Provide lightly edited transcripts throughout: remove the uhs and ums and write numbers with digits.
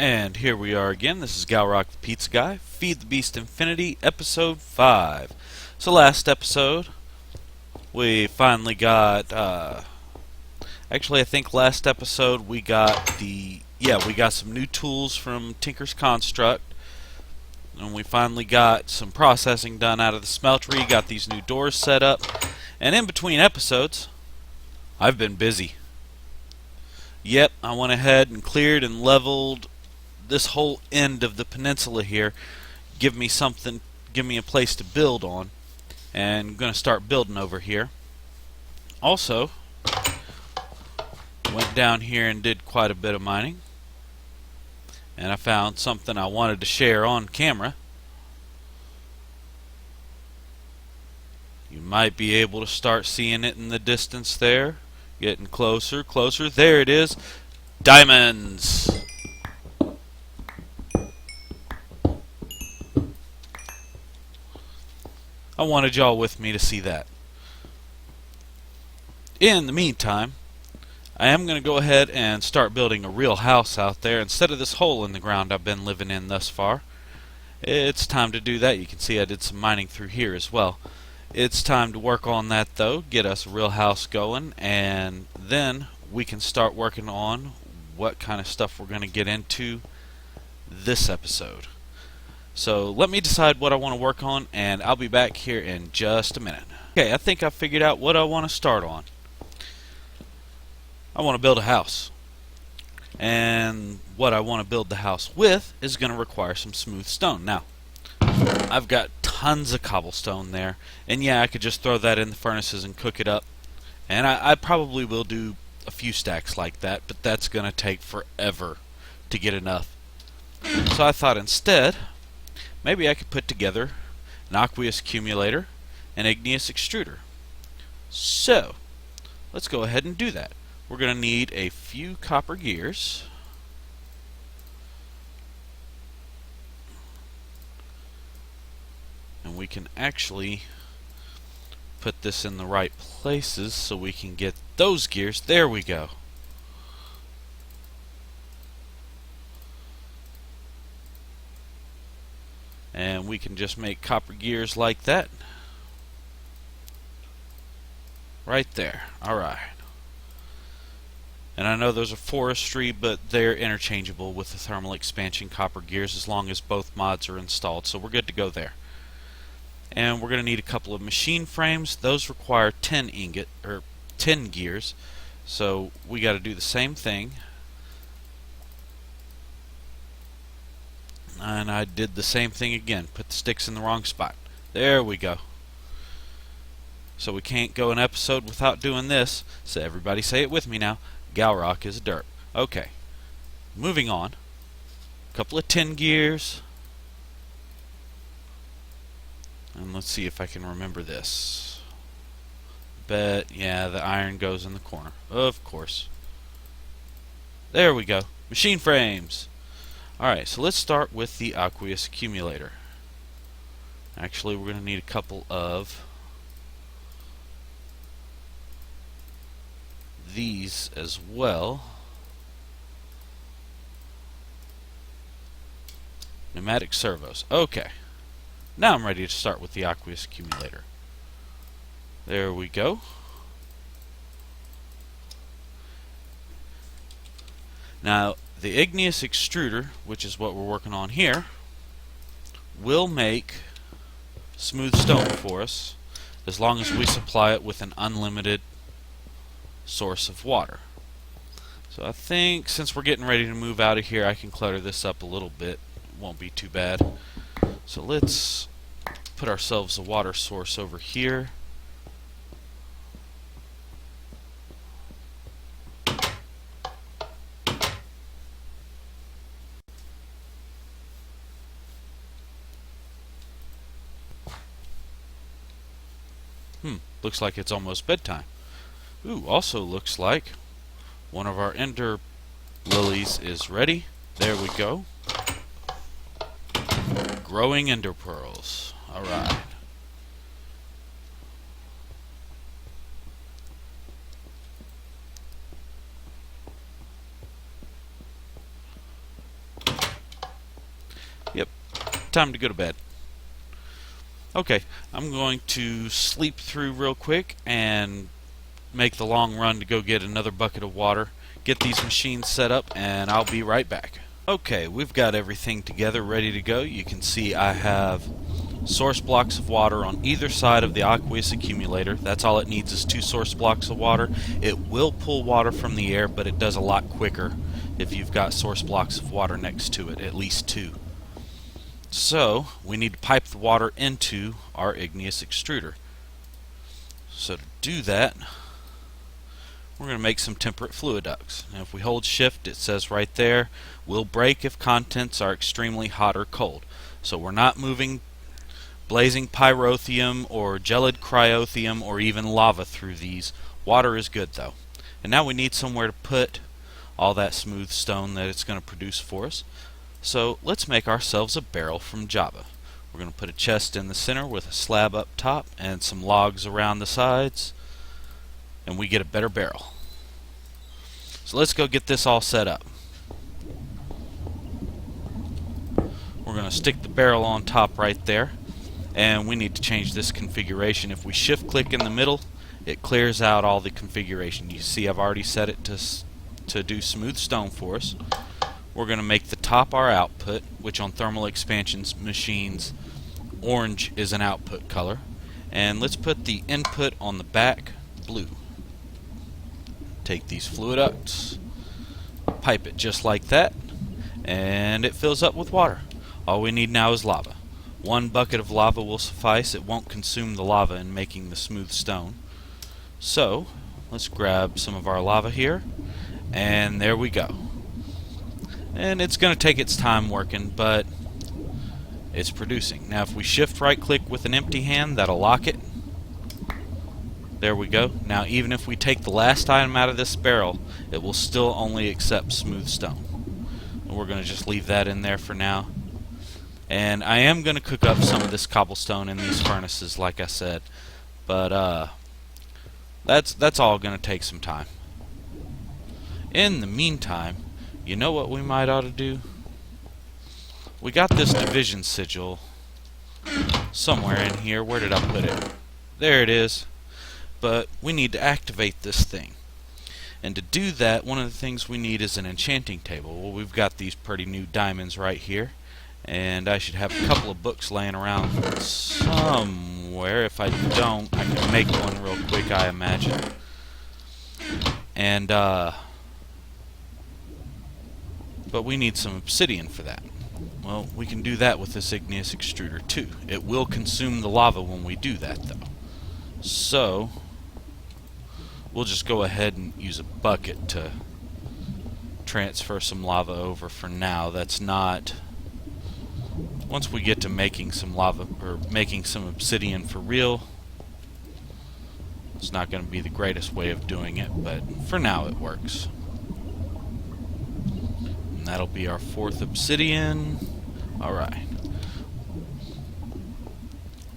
And here we are again. This is Galrock the Pizza Guy, Feed the Beast Infinity, Episode 5. So last episode, we finally got, actually I think last episode we got we got some new tools from Tinker's Construct. And we finally got some processing done out of the smeltery, got these new doors set up. And in between episodes, I've been busy. Yep, I went ahead and cleared and leveled this whole end of the peninsula here. Give me a place to build on, and I'm going to start building over here. Also, went down here and did quite a bit of mining, and I found something I wanted to share on camera. You might be able to start seeing it in the distance there. Getting closer, closer. There it is. Diamonds! I wanted y'all with me to see that. In the meantime, I am going to go ahead and start building a real house out there instead of this hole in the ground I've been living in thus far. It's time to do that. You can see I did some mining through here as well. It's time to work on that though, get us a real house going, and then we can start working on what kind of stuff we're going to get into this episode. So let me decide what I want to work on, and I'll be back here in just a minute. Okay, I think I figured out what I want to start on. I want to build a house. And what I want to build the house with is going to require some smooth stone. Now, I've got tons of cobblestone there, and yeah, I could just throw that in the furnaces and cook it up. And I probably will do a few stacks like that, but that's going to take forever to get enough. So I thought instead, maybe I could put together an aqueous accumulator and igneous extruder. So, let's go ahead and do that. We're going to need a few copper gears. And we can actually put this in the right places so we can get those gears. There we go. And we can just make copper gears like that. Right there. Alright. And I know those are forestry, but they're interchangeable with the thermal expansion copper gears as long as both mods are installed. So we're good to go there. And we're going to need a couple of machine frames. Those require 10 gears. So we got to do the same thing. And I did the same thing again. Put the sticks in the wrong spot. There we go. So we can't go an episode without doing this. So everybody say it with me now. Galrock is a derp. Okay. Moving on. A couple of 10 gears. And let's see if I can remember this. Bet, yeah, the iron goes in the corner. Of course. There we go. Machine frames. Alright, so let's start with the aqueous accumulator. Actually, we're going to need a couple of these as well. Pneumatic servos. Okay. Now I'm ready to start with the aqueous accumulator. There we go. Now, the igneous extruder, which is what we're working on here, will make smooth stone for us as long as we supply it with an unlimited source of water. So I think since we're getting ready to move out of here, I can clutter this up a little bit. It won't be too bad. So let's put ourselves a water source over here. Looks like it's almost bedtime. Ooh, also looks like one of our ender lilies is ready. There we go. Growing ender pearls. Alright. time to go to bed. Okay, I'm going to sleep through real quick and make the long run to go get another bucket of water, get these machines set up, and I'll be right back. Okay, we've got everything together, ready to go. You can see I have source blocks of water on either side of the aqueous accumulator. That's all it needs is 2 source blocks of water. It will pull water from the air, but it does a lot quicker if you've got source blocks of water next to it, at least 2. So, we need to pipe the water into our igneous extruder. So to do that, we're going to make some temperate fluid ducts. Now if we hold shift, it says right there, will break if contents are extremely hot or cold. So we're not moving blazing pyrotheum or gelid cryotheum or even lava through these. Water is good though. And now we need somewhere to put all that smooth stone that it's going to produce for us. So let's make ourselves a barrel from Java. We're going to put a chest in the center with a slab up top and some logs around the sides, and we get a better barrel. So let's go get this all set up. We're going to stick the barrel on top right there, and we need to change this configuration. If we shift click in the middle, it clears out all the configuration. You see I've already set it to do smooth stone for us. We're going to make the top our output, which on thermal expansions machines, orange is an output color. And let's put the input on the back blue. Take these fluid ducts, pipe it just like that, and it fills up with water. All we need now is lava. 1 bucket of lava will suffice. It won't consume the lava in making the smooth stone. So, let's grab some of our lava here, and there we go. And it's going to take its time working, but it's producing. Now if we shift right click with an empty hand, that'll lock it. There we go. Now even if we take the last item out of this barrel, it will still only accept smooth stone. And we're going to just leave that in there for now. And I am going to cook up some of this cobblestone in these furnaces like I said. But that's all going to take some time. In the meantime, you know what we might ought to do? We got this division sigil somewhere in here. Where did I put it? There it is. But we need to activate this thing. And to do that, one of the things we need is an enchanting table. Well, we've got these pretty new diamonds right here. And I should have a couple of books laying around somewhere. If I don't, I can make one real quick, I imagine. And, but we need some obsidian for that. Well, we can do that with this igneous extruder too. It will consume the lava when we do that though. So, we'll just go ahead and use a bucket to transfer some lava over for now. That's not... Once we get to making some lava, or making some obsidian for real, it's not going to be the greatest way of doing it, but for now it works. And that'll be our 4th obsidian. Alright.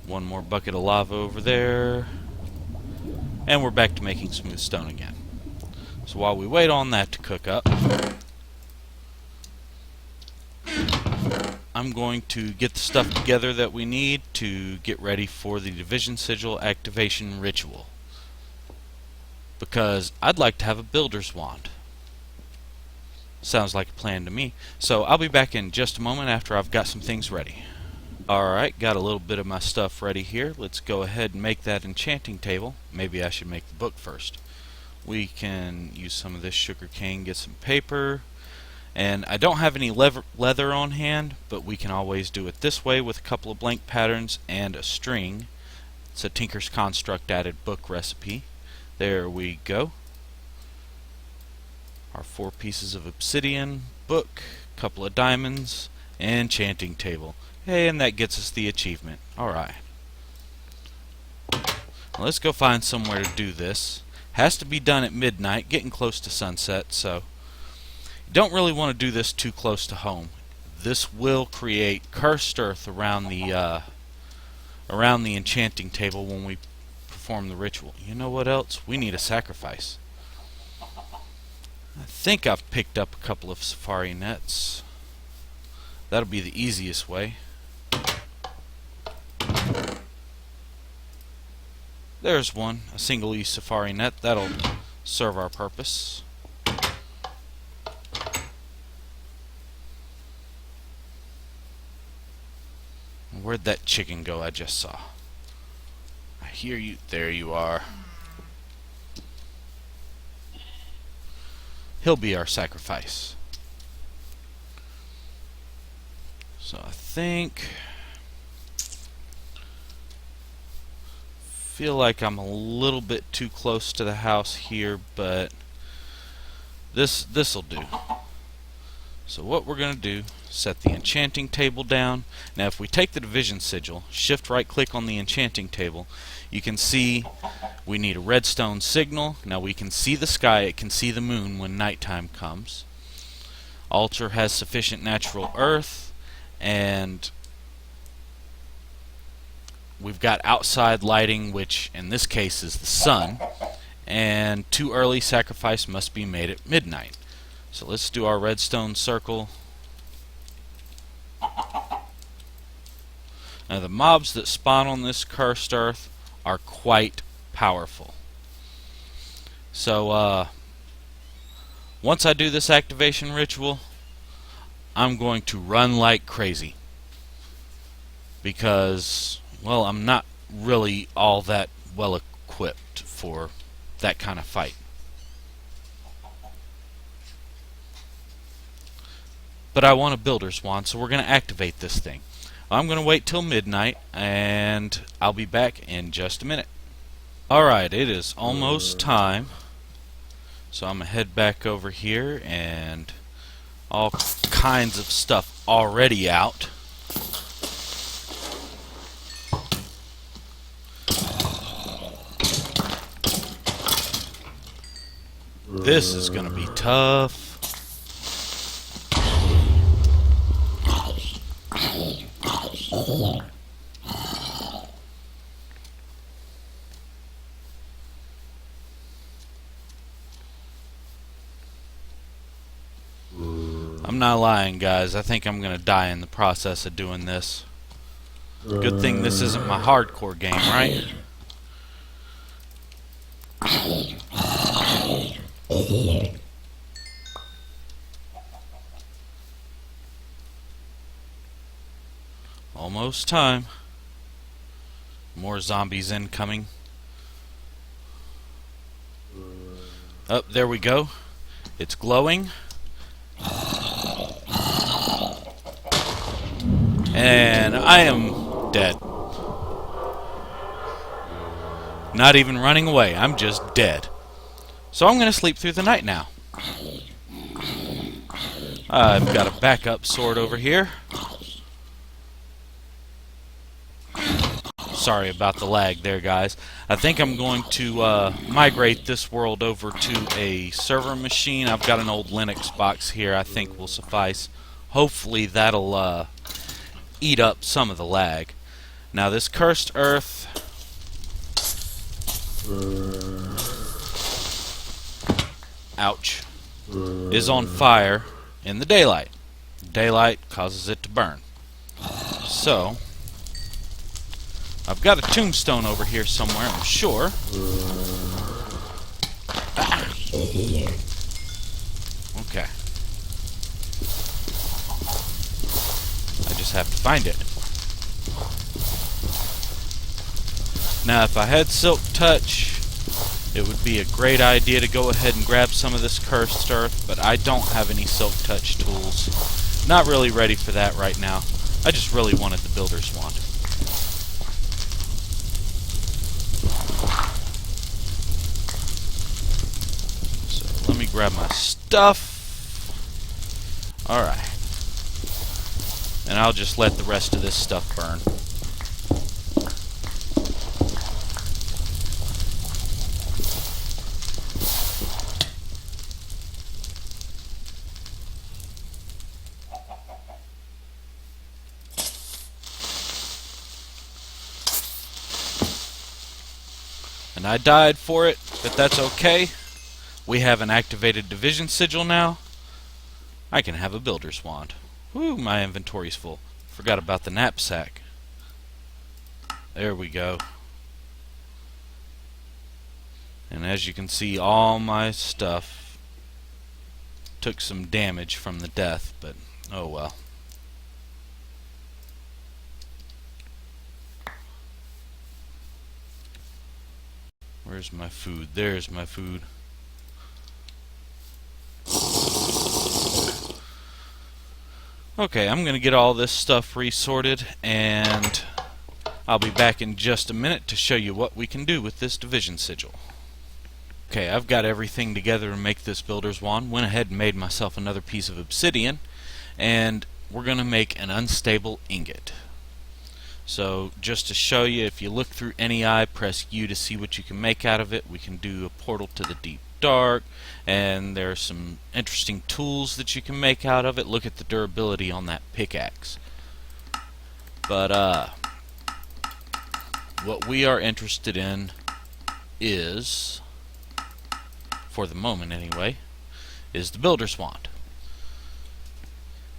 1 more bucket of lava over there. And we're back to making smooth stone again. So while we wait on that to cook up, I'm going to get the stuff together that we need to get ready for the division sigil activation ritual. Because I'd like to have a builder's wand. Sounds like a plan to me. So I'll be back in just a moment after I've got some things ready. Alright, got a little bit of my stuff ready here. Let's go ahead and make that enchanting table. Maybe I should make the book first. We can use some of this sugar cane, get some paper. And I don't have any leather on hand, but we can always do it this way with a couple of blank patterns and a string. It's a Tinker's Construct added book recipe. There we go. Our 4 pieces of obsidian, book, couple of diamonds, enchanting table. Hey, and that gets us the achievement. Alright. Well, let's go find somewhere to do this. Has to be done at midnight, getting close to sunset, so you don't really want to do this too close to home. This will create cursed earth around the enchanting table when we perform the ritual. You know what else? We need a sacrifice. I think I've picked up a couple of safari nets. That'll be the easiest way. There's one, a single safari net. That'll serve our purpose. Where'd that chicken go I just saw? I hear you. There you are. He'll be our sacrifice. So I feel like I'm a little bit too close to the house here, but this'll do. So what we're gonna do, set the enchanting table down. Now if we take the division sigil, shift right click on the enchanting table, you can see we need a redstone signal. Now we can see the sky, it can see the moon when nighttime comes. Altar has sufficient natural earth, and we've got outside lighting, which in this case is the sun, and too early sacrifice must be made at midnight. So let's do our redstone circle. Now the mobs that spawn on this cursed earth are quite powerful. So once I do this activation ritual, I'm going to run like crazy, because, well, I'm not really all that well equipped for that kind of fight. But I want a builder's wand, so we're going to activate this thing. I'm going to wait till midnight, and I'll be back in just a minute. Alright, it is almost time. So I'm going to head back over here, and all kinds of stuff already out. This is going to be tough. I'm not lying, guys. I think I'm going to die in the process of doing this. Good thing this isn't my hardcore game, right? Almost time. More zombies incoming. Oh, there we go. It's glowing. And I am dead. Not even running away. I'm just dead. So I'm going to sleep through the night now. I've got a backup sword over here. Sorry about the lag there, guys. I think I'm going to migrate this world over to a server machine. I've got an old Linux box here I think will suffice. Hopefully that'll eat up some of the lag. Now this cursed earth ouch is on fire in the daylight. Daylight causes it to burn. So I've got a tombstone over here somewhere, I'm sure. Okay. I just have to find it. Now, if I had Silk Touch, it would be a great idea to go ahead and grab some of this cursed earth, but I don't have any Silk Touch tools. Not really ready for that right now. I just really wanted the Builder's Wand. So, let me grab my stuff. Alright. And I'll just let the rest of this stuff burn. And I died for it, but that's okay. We have an activated division sigil now. I can have a builder's wand. Whew, my inventory's full. Forgot about the knapsack. There we go. And as you can see, all my stuff took some damage from the death, but oh well. Where's my food? There's my food. Okay, I'm going to get all this stuff resorted, and I'll be back in just a minute to show you what we can do with this division sigil. Okay, I've got everything together to make this builder's wand. Went ahead and made myself another piece of obsidian, and we're going to make an unstable ingot. So just to show you, if you look through any eye, press U to see what you can make out of it. We can do a portal to the deep dark, and there are some interesting tools that you can make out of it. Look at the durability on that pickaxe. But what we are interested in is, for the moment anyway, is the builder's wand.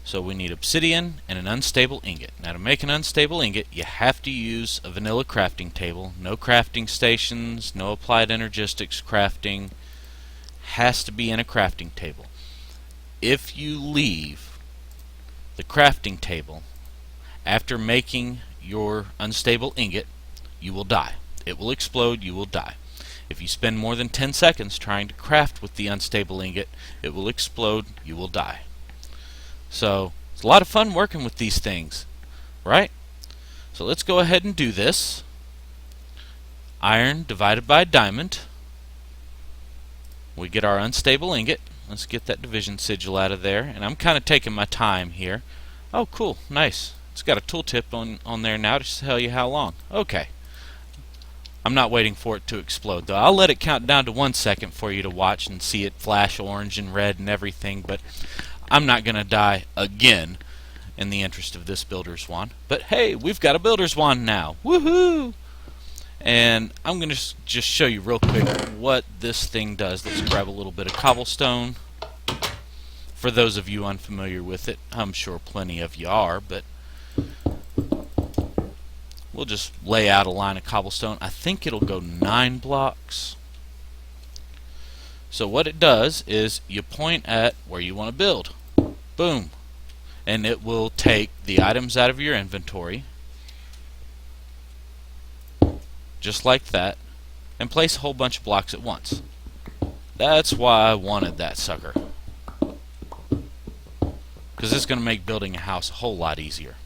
So we need obsidian and an unstable ingot. Now to make an unstable ingot, you have to use a vanilla crafting table. No crafting stations, no applied energistics crafting. Has to be in a crafting table. If you leave the crafting table after making your unstable ingot, you will die. It will explode, you will die. If you spend more than 10 seconds trying to craft with the unstable ingot, it will explode, you will die. So, it's a lot of fun working with these things, right? So let's go ahead and do this. Iron divided by diamond. We get our unstable ingot. Let's get that division sigil out of there. And I'm kind of taking my time here. Oh, cool. Nice. It's got a tooltip on there now to tell you how long. Okay. I'm not waiting for it to explode, though. I'll let it count down to 1 second for you to watch and see it flash orange and red and everything, but I'm not going to die again in the interest of this builder's wand. But hey, we've got a builder's wand now. Woohoo! And I'm going to just show you real quick what this thing does. Let's grab a little bit of cobblestone. For those of you unfamiliar with it, I'm sure plenty of you are, but we'll just lay out a line of cobblestone. I think it'll go 9 blocks. So what it does is you point at where you want to build. Boom. And it will take the items out of your inventory, just like that, and place a whole bunch of blocks at once. That's why I wanted that sucker, because it's going to make building a house a whole lot easier.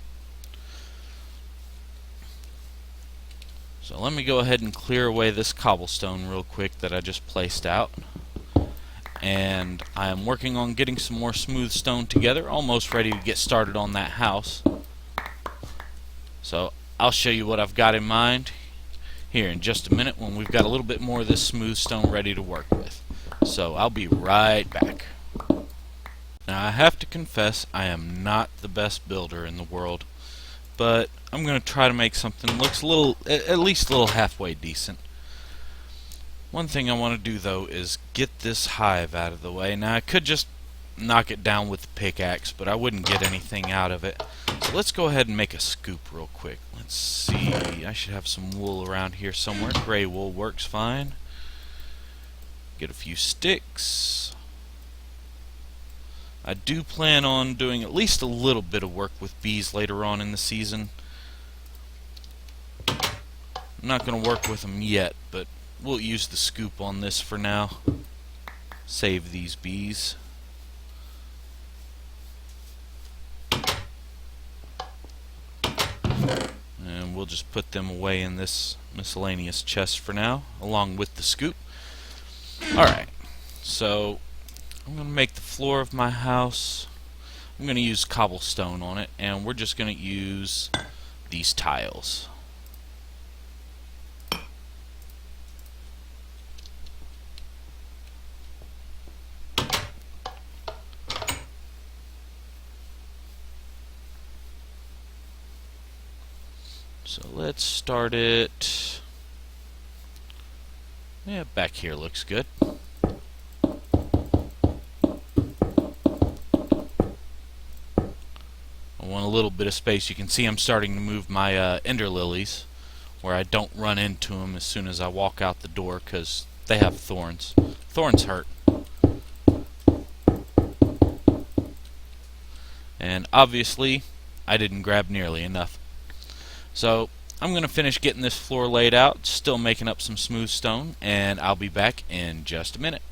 So let me go ahead and clear away this cobblestone real quick that I just placed out. And I am working on getting some more smooth stone together, almost ready to get started on that house. So I'll show you what I've got in mind here in just a minute when we've got a little bit more of this smooth stone ready to work with. So I'll be right back. Now I have to confess, I am not the best builder in the world, but I'm going to try to make something that looks a little, at least a little halfway decent. One thing I want to do, though, is get this hive out of the way. Now, I could just knock it down with the pickaxe, but I wouldn't get anything out of it. So let's go ahead and make a scoop real quick. Let's see. I should have some wool around here somewhere. Gray wool works fine. Get a few sticks. I do plan on doing at least a little bit of work with bees later on in the season. I'm not going to work with them yet, but we'll use the scoop on this for now. Save these bees. And we'll just put them away in this miscellaneous chest for now, along with the scoop. Alright, so I'm going to make the floor of my house. I'm going to use cobblestone on it, and we're just going to use these tiles. So let's start it. Yeah, back here looks good. I want a little bit of space. You can see I'm starting to move my ender lilies where I don't run into them as soon as I walk out the door, because they have thorns. Thorns hurt. And obviously, I didn't grab nearly enough. So, I'm going to finish getting this floor laid out, still making up some smooth stone, and I'll be back in just a minute.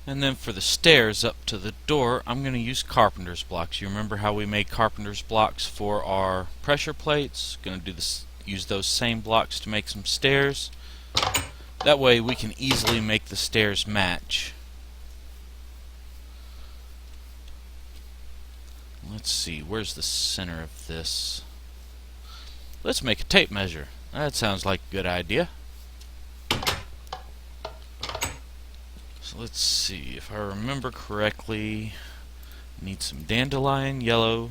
And then for the stairs up to the door, I'm going to use carpenter's blocks. You remember how we made carpenter's blocks for our pressure plates? Going to do this, use those same blocks to make some stairs. That way we can easily make the stairs match. Let's see, where's the center of this? Let's make a tape measure. That sounds like a good idea. So let's see, if I remember correctly, need some dandelion yellow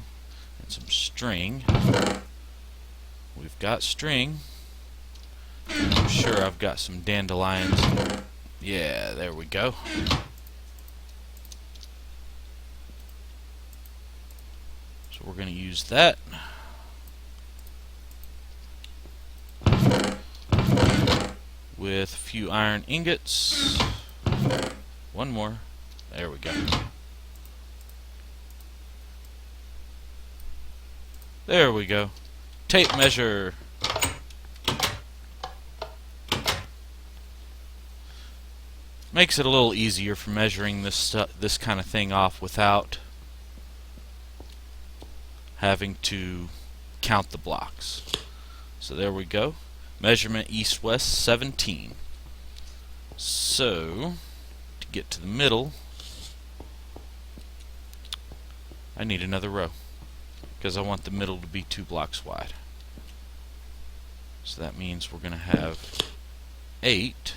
and some string. We've got string. And I'm sure I've got some dandelions. Yeah, there we go. So we're going to use that. With a few iron ingots. One more. There we go. There we go. Tape measure. Makes it a little easier for measuring this kind of thing off without having to count the blocks. So there we go. Measurement east-west 17. So to get to the middle, I need another row because I want the middle to be 2 blocks wide. So that means we're going to have 8.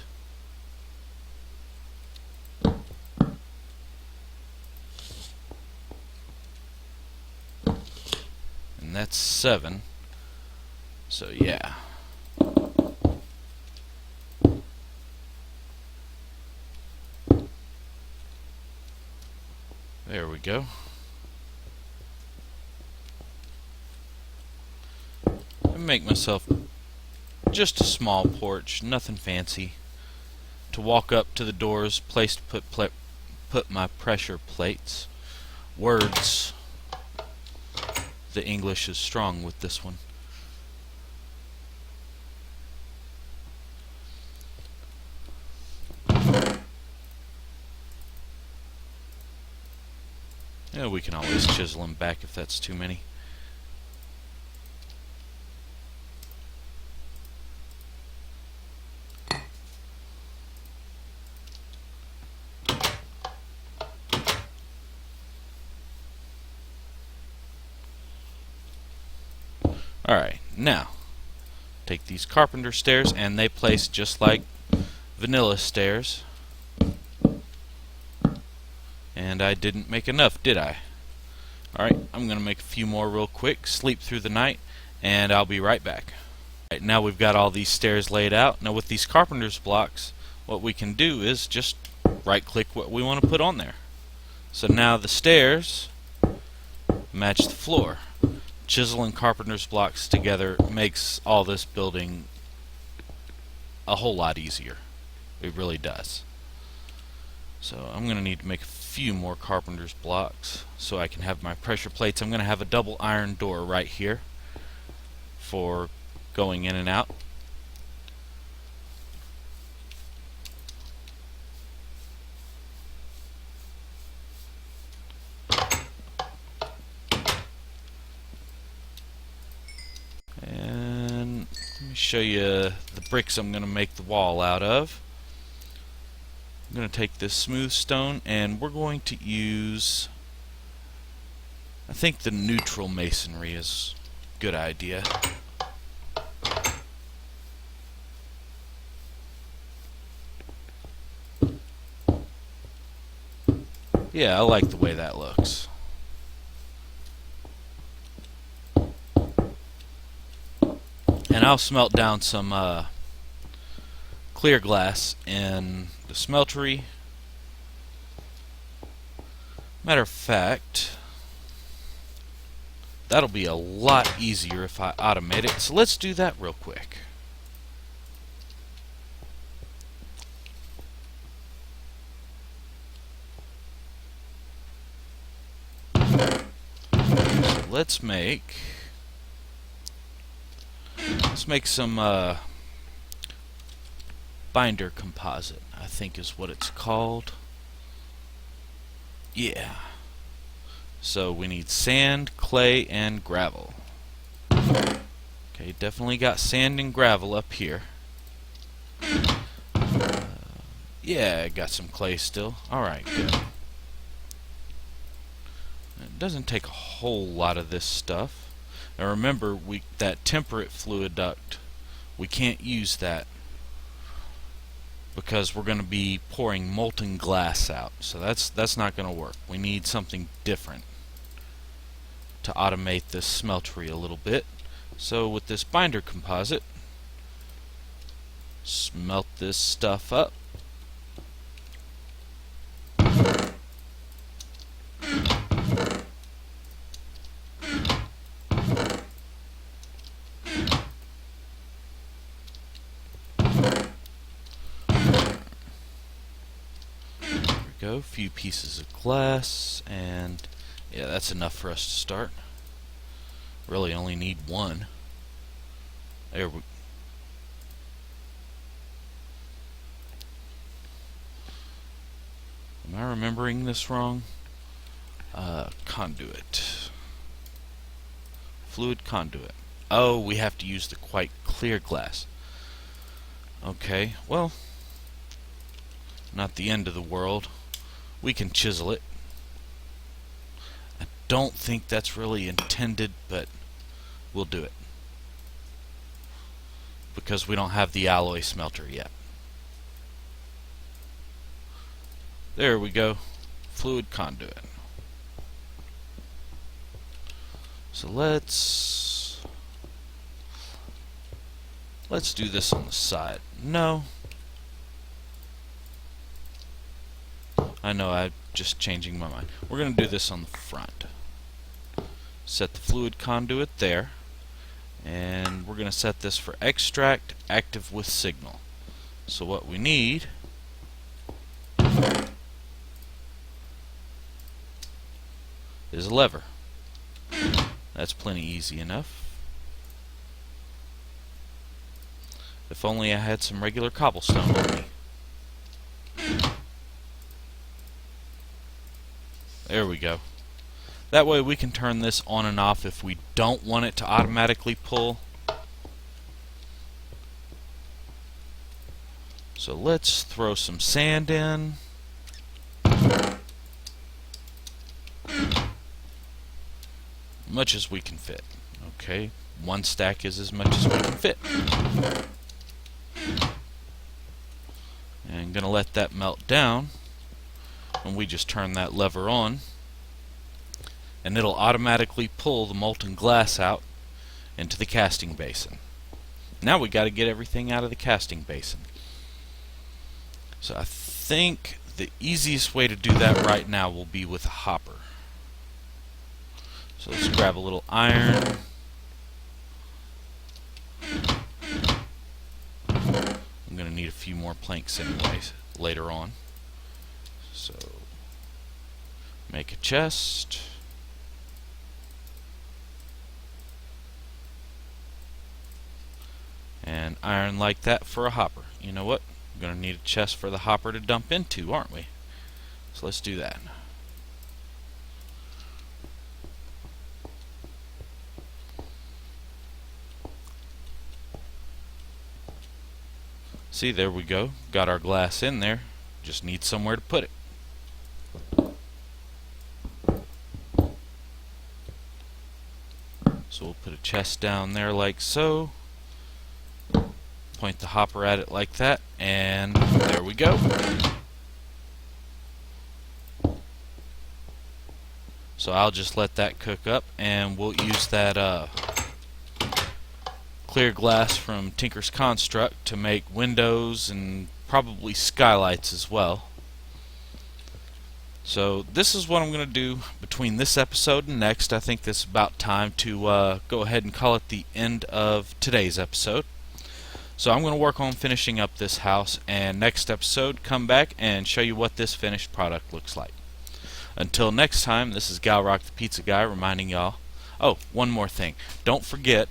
And that's 7. So yeah. There we go. And make myself just a small porch, nothing fancy, to walk up to the doors, place to put my pressure plates. Words. The English is strong with this one. Yeah, we can always chisel them back if that's too many. Alright, now take these carpenter stairs, and they place just like vanilla stairs. And I didn't make enough, did I? Alright, I'm going to make a few more real quick, sleep through the night, and I'll be right back. Right, now we've got all these stairs laid out. Now with these carpenter's blocks, what we can do is just right-click what we want to put on there. So now the stairs match the floor. Chisel and carpenter's blocks together makes all this building a whole lot easier. It really does. So I'm going to need to make a few more carpenter's blocks so I can have my pressure plates. I'm going to have a double iron door right here for going in and out. And let me show you the bricks I'm going to make the wall out of. I'm going to take this smooth stone, and we're going to use, I think the neutral masonry is a good idea. Yeah, I like the way that looks. And I'll smelt down some clear glass in the smeltery. Matter of fact, that'll be a lot easier if I automate it. So let's do that real quick. let's make some binder composite, I think is what it's called. Yeah. So we need sand, clay, and gravel. Okay, definitely got sand and gravel up here. Yeah, I got some clay still. Alright, good. It doesn't take a whole lot of this stuff. Now remember, that temperate fluid duct, we can't use that because we're going to be pouring molten glass out. So that's not going to work. We need something different to automate this smeltery a little bit. So with this binder composite, smelt this stuff up. Go, a few pieces of glass, and yeah, that's enough for us to start. Really only need one. There we Am I remembering this wrong? Conduit. Fluid conduit. Oh, we have to use the quite clear glass. Okay, well, not the end of the world. We can chisel it. I don't think that's really intended, but we'll do it because we don't have the alloy smelter yet. There we go. Fluid conduit. So let's do this on the side. No. I know, I'm just changing my mind. We're going to do this on the front. Set the fluid conduit there. And we're going to set this for extract, active with signal. So what we need is a lever. That's plenty easy enough. If only I had some regular cobblestone on me. There we go. That way we can turn this on and off if we don't want it to automatically pull. So let's throw some sand in. Much as we can fit. Okay, one stack is as much as we can fit. And I'm going to let that melt down. And we just turn that lever on, and it'll automatically pull the molten glass out into the casting basin. Now we got to get everything out of the casting basin. So I think the easiest way to do that right now will be with a hopper. So let's grab a little iron. I'm going to need a few more planks anyways later on. So, make a chest. And iron like that for a hopper. You know what? We're going to need a chest for the hopper to dump into, aren't we? So let's do that. See, there we go. Got our glass in there. Just need somewhere to put it. So we'll put a chest down there like so. Point the hopper at it like that, and there we go. So I'll just let that cook up, and we'll use that clear glass from Tinker's Construct to make windows and probably skylights as well. So this is what I'm going to do between this episode and next. I think this is about time to go ahead and call it the end of today's episode. So I'm going to work on finishing up this house, and next episode come back and show you what this finished product looks like. Until next time, this is Galrock the Pizza Guy reminding y'all, Oh, one more thing. Don't forget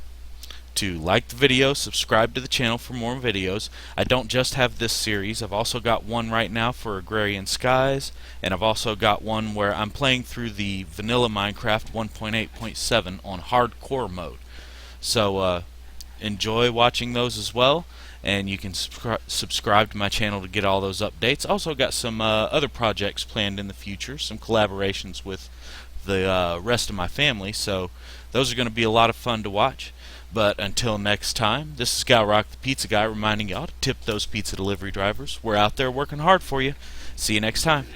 to like the video, subscribe to the channel for more videos. I don't just have this series. I've also got one right now for Agrarian Skies, and I've also got one where I'm playing through the vanilla Minecraft 1.8.7 on hardcore mode. So enjoy watching those as well, and you can subscribe to my channel to get all those updates. Also got some other projects planned in the future, some collaborations with the rest of my family, so those are going to be a lot of fun to watch. But until next time, this is Galrock the Pizza Guy reminding y'all to tip those pizza delivery drivers. We're out there working hard for you. See you next time.